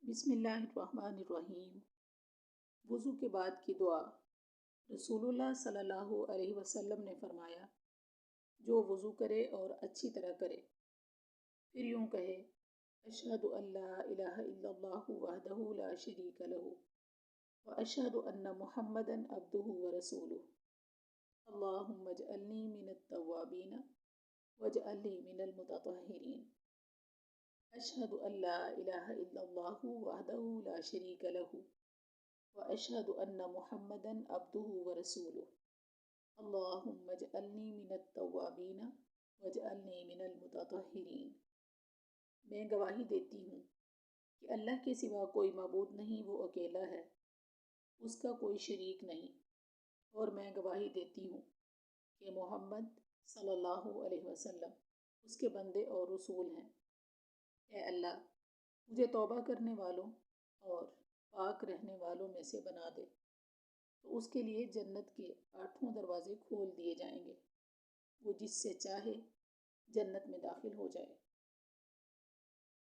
بسم اللہ الرحمن الرحیم۔ وضو کے بعد کی دعا۔ رسول اللہ صلی اللہ علیہ وسلم نے فرمایا، جو وضو کرے اور اچھی طرح کرے، پھر یوں کہے، اشہد ان لا الہ الا اللہ وحدہ لا شریک لہ واشہد ان محمدا عبدہ ورسولہ، اللہم اجعلنی من التوابین واجعلنی من المتطہرین، اشہد ان لا الہ الا اللہ وحدہ لا شریک لہ واشہد ان محمدا عبدہ ورسولہ، اللہم اجعلنی من التوابین واجعلنی من المتطہرین۔ میں گواہی دیتی ہوں کہ اللہ کے سوا کوئی معبود نہیں، وہ اکیلا ہے، اس کا کوئی شریک نہیں، اور میں گواہی دیتی ہوں کہ محمد صلی اللہ علیہ وسلم اس کے بندے اور رسول ہیں۔ اے اللہ، مجھے توبہ کرنے والوں اور پاک رہنے والوں میں سے بنا دے، تو اس کے لیے جنت کے 8 دروازے کھول دیے جائیں گے، وہ جس سے چاہے جنت میں داخل ہو جائے۔